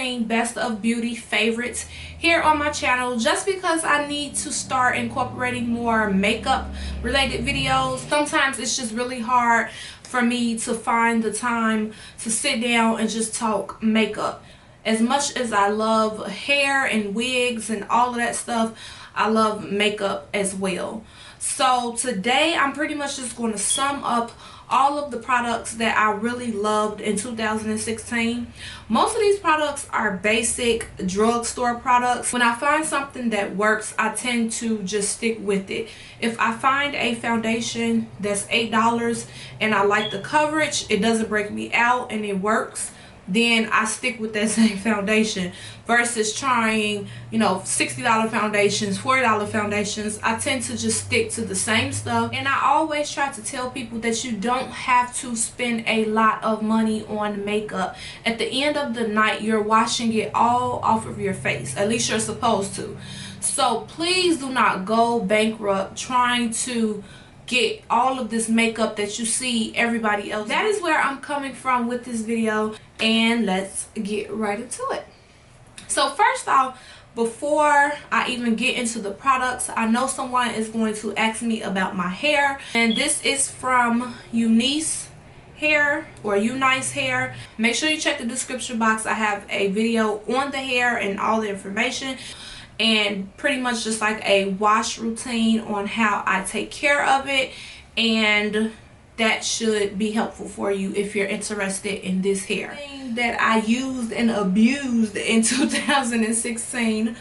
2016 Best of Beauty favorites here on my channel, just because I need to start incorporating more makeup related videos. Sometimes it's just really hard for me to find the time to sit down and just talk makeup. As much as I love hair and wigs and all of that stuff, I love makeup as well. So today I'm pretty much just going to sum up all of the products that I really loved in 2016. Most of these products are basic drugstore products. When I find something that works, I tend to just stick with it. If I find a foundation that's $8 and I like the coverage, it doesn't break me out and it works, then I stick with that same foundation versus trying, $60 foundations, $40 foundations. I tend to just stick to the same stuff. And I always try to tell people that you don't have to spend a lot of money on makeup. At the end of the night, you're washing it all off of your face. At least you're supposed to. So please do not go bankrupt trying to get all of this makeup that you see everybody else. That is where I'm coming from with this video, and let's get right into it. So first off, before I even get into the products, I know someone is going to ask me about my hair, and this is from Eunice hair or Unice hair. Make sure you check the description box. I have a video on the hair and all the information, and pretty much just like a wash routine on how I take care of it, and that should be helpful for you if you're interested in this hair. The thing that I used and abused in 2016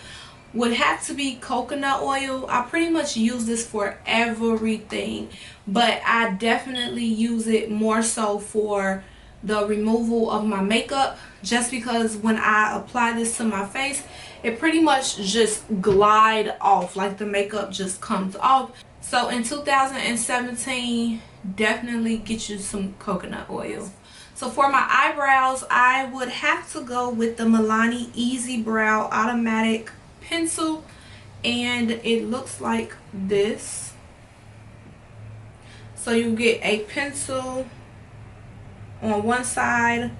would have to be coconut oil. I pretty much use this for everything, but I definitely use it more so for the removal of my makeup, just because when I apply this to my face, it pretty much just glide off, like the makeup just comes off. So in 2017, definitely get you some coconut oil. So for my eyebrows, I would have to go with the Milani Easy Brow Automatic Pencil, and it looks like this. So you get a pencil on one side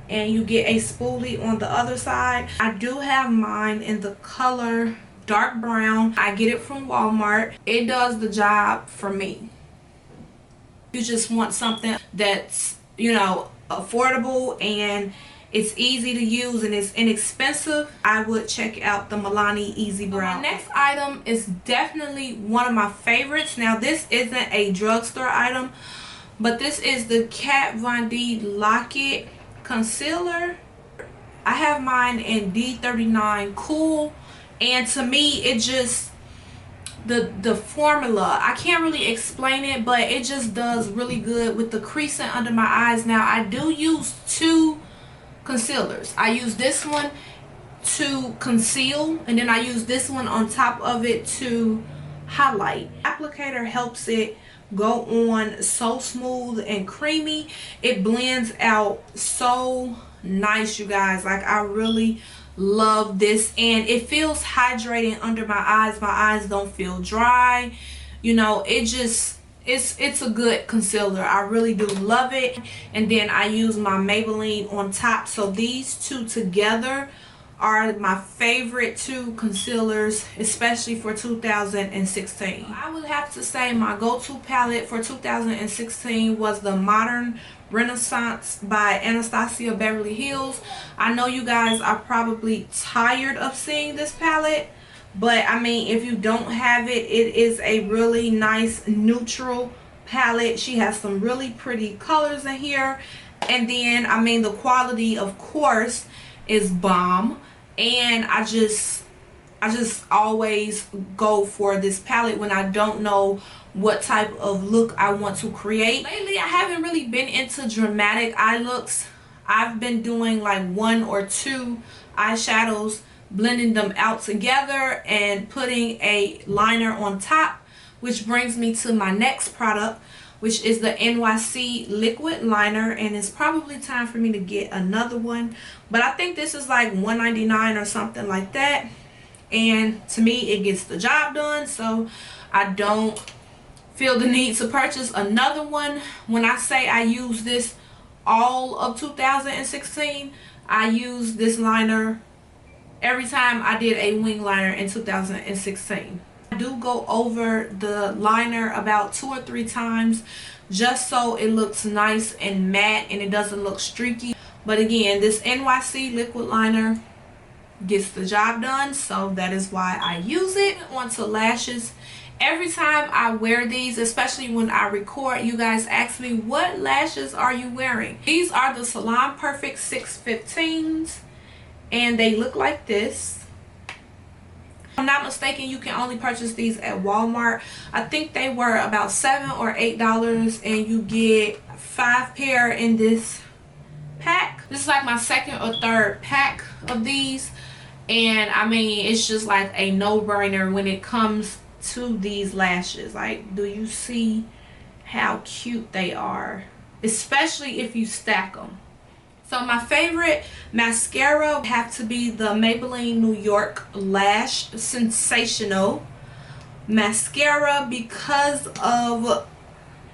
and you get a spoolie on the other side. I do have mine in the color dark brown. I get it from Walmart. It does the job for me. You just want something that's, affordable and it's easy to use and it's inexpensive, I would check out the Milani Easy Brow. My next item is definitely one of my favorites. Now this isn't a drugstore item, but this is the Kat Von D Lock-It Concealer. I have mine in D39 Cool, and to me it just, the formula, I can't really explain it, but it just does really good with the creasing under my eyes. Now I do use two concealers. I use this one to conceal, and then I use this one on top of it to highlight. Applicator helps it go on so smooth and creamy. It blends out so nice, you guys. Like, I really love this, and it feels hydrating under my eyes. My eyes don't feel dry. It just, it's a good concealer. I really do love it. And then I use my Maybelline on top. So these two together are my favorite two concealers, especially for 2016. I would have to say my go-to palette for 2016 was the Modern Renaissance by Anastasia Beverly Hills. I know you guys are probably tired of seeing this palette, but I mean, if you don't have it, it is a really nice neutral palette. She has some really pretty colors in here, and then I mean, the quality of course is bomb, and I just always go for this palette when I don't know what type of look I want to create. Lately I haven't really been into dramatic eye looks. I've been doing like one or two eyeshadows, blending them out together and putting a liner on top, which brings me to my next product, which is the NYC liquid liner, and it's probably time for me to get another one, but I think this is like $1.99 or something like that, and to me it gets the job done, so I don't feel the need to purchase another one. When I say I use this all of 2016, I use this liner every time I did a wing liner in 2016. I do go over the liner about 2 or 3 times just so it looks nice and matte and it doesn't look streaky. But again, this NYC liquid liner gets the job done, so that is why I use it. Onto lashes. Every time I wear these, especially when I record, you guys ask me, what lashes are you wearing? These are the Salon Perfect 615s, and they look like this. If I'm not mistaken, you can only purchase these at Walmart. I think they were about $7 or $8, and you get 5 pair in this pack. This is like my second or third pack of these, and I mean, it's just like a no-brainer when it comes to these lashes. Like, do you see how cute they are, especially if you stack them? So my favorite mascara have to be the Maybelline New York Lash Sensational mascara because of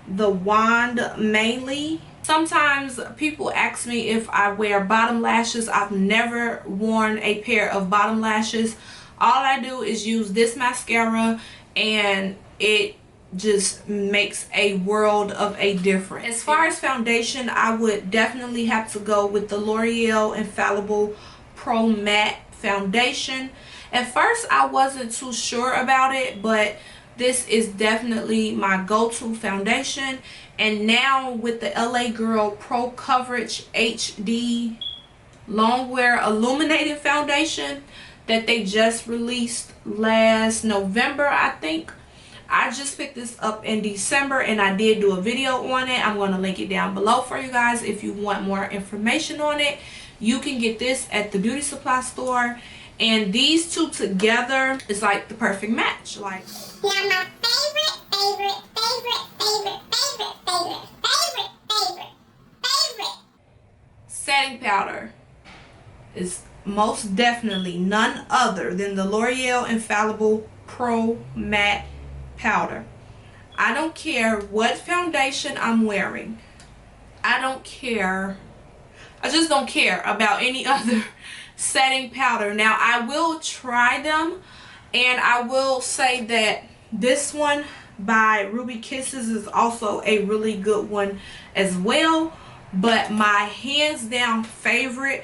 the wand mainly. Sometimes people ask me if I wear bottom lashes. I've never worn a pair of bottom lashes. All I do is use this mascara and it just makes a world of a difference. As far as foundation, I would definitely have to go with the L'Oreal Infallible Pro Matte Foundation. At first I wasn't too sure about it, but this is definitely my go-to foundation. And now with the LA Girl Pro Coverage HD Long Wear Illuminating Foundation that they just released last November, I think. I just picked this up in December and I did do a video on it. I'm going to link it down below for you guys if you want more information on it. You can get this at the beauty supply store, and these two together is like the perfect match. Like, now my favorite setting powder is most definitely none other than the L'Oreal Infallible Pro Matte Powder. I don't care what foundation I'm wearing. I don't care. I just don't care about any other setting powder. Now I will try them, and I will say that this one by Ruby Kisses is also a really good one as well. But my hands down favorite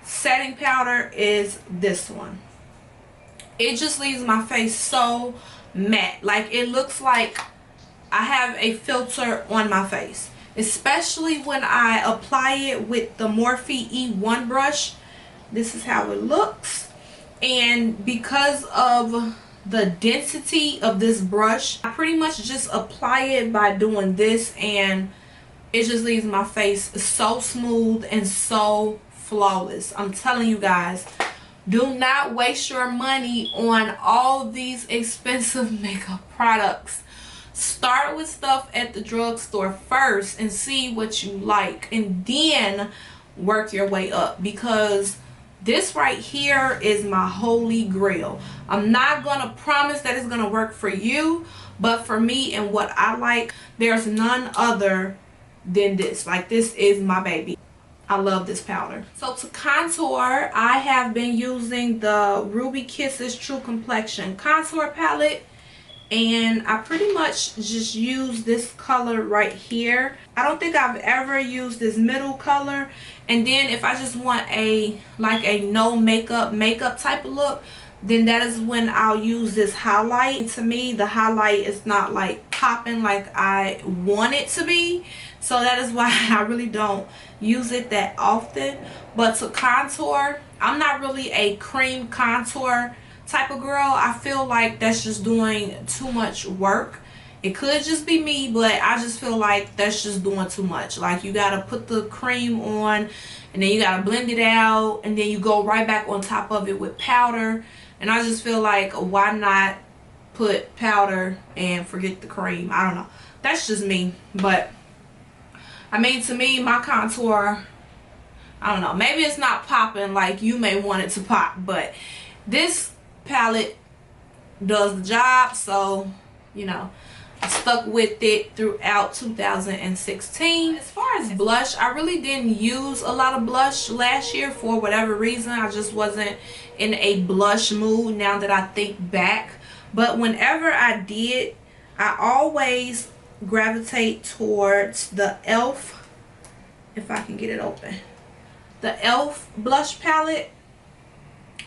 setting powder is this one. It just leaves my face so matte. Like, it looks like I have a filter on my face, especially when I apply it with the Morphe E1 brush. This is how it looks, and because of the density of this brush, I pretty much just apply it by doing this, and it just leaves my face so smooth and so flawless. I'm telling you guys, do not waste your money on all these expensive makeup products. Start with stuff at the drugstore first and see what you like, and then work your way up, because this right here is my holy grail. I'm not gonna promise that it's gonna work for you, but for me and what I like, there's none other than this. Like, this is my baby. I love this powder. So to contour, I have been using the Ruby Kisses True Complexion contour palette, and I pretty much just use this color right here. I don't think I've ever used this middle color. And then if I just want a like a no makeup type of look, then that is when I'll use this highlight. To me, the highlight is not like popping like I want it to be, so that is why I really don't use it that often. But to contour, I'm not really a cream contour type of girl. I feel like that's just doing too much work. It could just be me, but I just feel like that's just doing too much. Like, you gotta put the cream on, and then you gotta blend it out, and then you go right back on top of it with powder. And I just feel like, why not put powder and forget the cream? I don't know. That's just me. But I mean, to me, my contour, I don't know, maybe it's not popping like you may want it to pop, but this palette does the job. So, you know, stuck with it throughout 2016. As far as blush, I really didn't use a lot of blush last year for whatever reason. I just wasn't in a blush mood now that I think back. But whenever I did, I always gravitate towards the e.l.f., if I can get it open, the e.l.f. blush palette.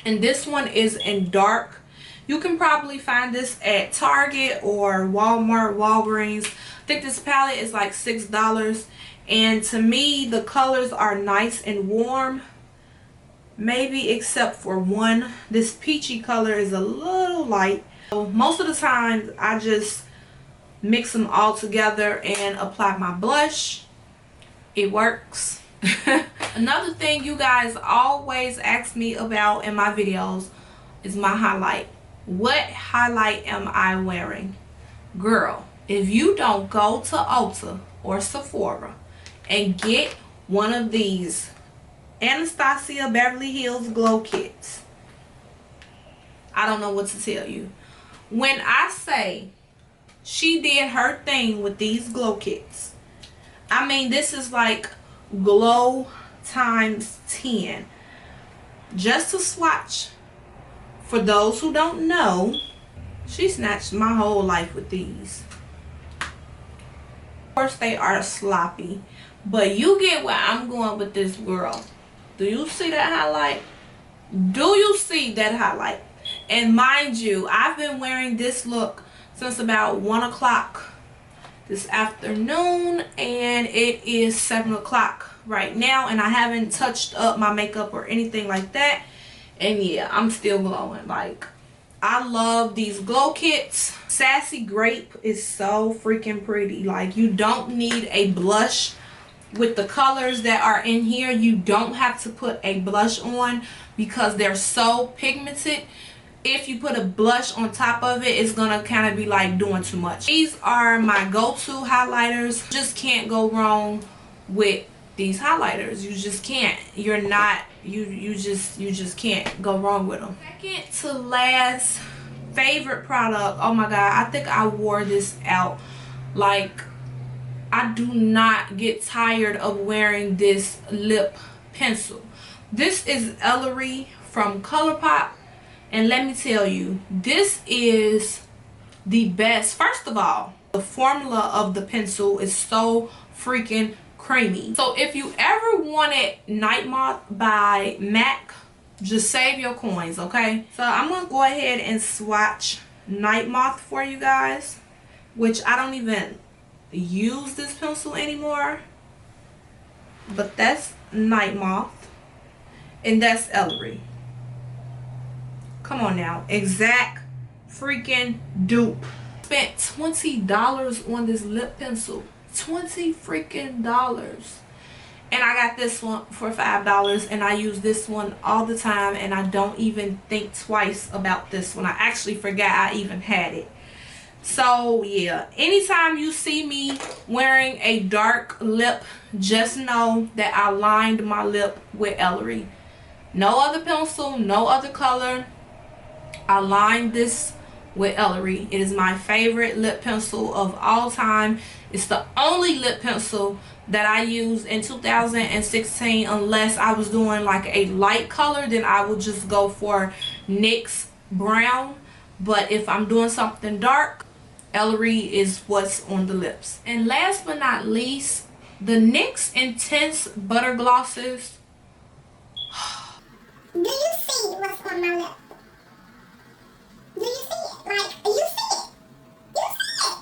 And this one is in dark. You can probably find this at Target or Walmart, Walgreens. I think this palette is like $6. And to me, the colors are nice and warm. Maybe except for one. This peachy color is a little light. So most of the time, I just mix them all together and apply my blush. It works. Another thing you guys always ask me about in my videos is my highlight. What highlight am I wearing? Girl, if you don't go to Ulta or Sephora and get one of these Anastasia Beverly Hills Glow Kits, I don't know what to tell you. When I say she did her thing with these glow kits, I mean, this is like glow times 10. Just to swatch, for those who don't know, she snatched my whole life with these. Of course, they are sloppy, but you get where I'm going with this, girl. Do you see that highlight? Do you see that highlight? And mind you, I've been wearing this look since about 1 o'clock this afternoon, and it is 7 o'clock right now, and I haven't touched up my makeup or anything like that. And yeah, I'm still glowing. Like, I love these glow kits. Sassy Grape is so freaking pretty. Like, you don't need a blush with the colors that are in here. You don't have to put a blush on because they're so pigmented. If you put a blush on top of it, it's gonna kind of be like doing too much. These are my go-to highlighters. Just can't go wrong with these highlighters. You just can't. You're not, you just can't go wrong with them. Second to last favorite product, oh my god, I think I wore this out. Like, I do not get tired of wearing this lip pencil. This is Ellery from ColourPop. And let me tell you, this is the best. First of all, the formula of the pencil is so freaking creamy. So if you ever wanted Night Moth by MAC, just save your coins, okay? So I'm going to go ahead and swatch Night Moth for you guys, which I don't even use this pencil anymore. But that's Night Moth, and that's Ellery. Come on now, exact freaking dupe. Spent $20 on this lip pencil. $20 freaking dollars. And I got this one for $5, and I use this one all the time, and I don't even think twice about this one. I actually forgot I even had it. So yeah, anytime you see me wearing a dark lip, just know that I lined my lip with Ellery. No other pencil, no other color. I lined this with Ellery. It is my favorite lip pencil of all time. It's the only lip pencil that I used in 2016, unless I was doing like a light color, then I would just go for NYX brown. But if I'm doing something dark, Ellery is what's on the lips. And last but not least, the NYX Intense Butter Glosses. Do you see what's on my lip? Do you see it? Like, you see it. You see it.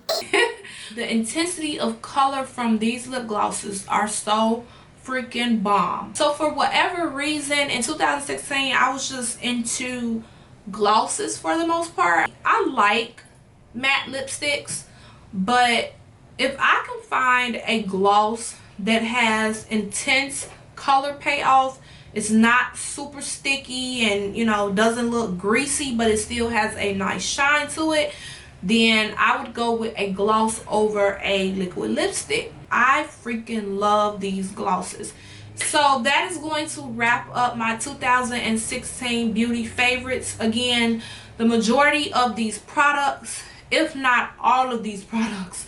You see it. The intensity of color from these lip glosses are so freaking bomb. So for whatever reason, in 2016, I was just into glosses for the most part. I like matte lipsticks, but if I can find a gloss that has intense color payoff, it's not super sticky and, you know, doesn't look greasy, but it still has a nice shine to it, then I would go with a gloss over a liquid lipstick. I freaking love these glosses. So that is going to wrap up my 2016 beauty favorites. Again, the majority of these products if not all of these products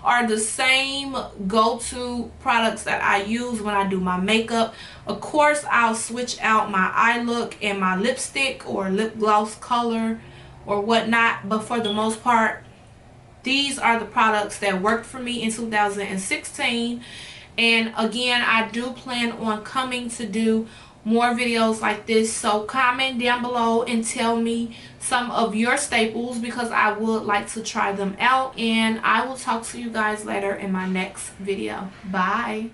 are the same go-to products that I use when I do my makeup. Of course, I'll switch out my eye look and my lipstick or lip gloss color or whatnot, but for the most part, these are the products that worked for me in 2016. And again, I do plan on coming to do more videos like this, so comment down below and tell me some of your staples, because I would like to try them out. And I will talk to you guys later in my next video. Bye.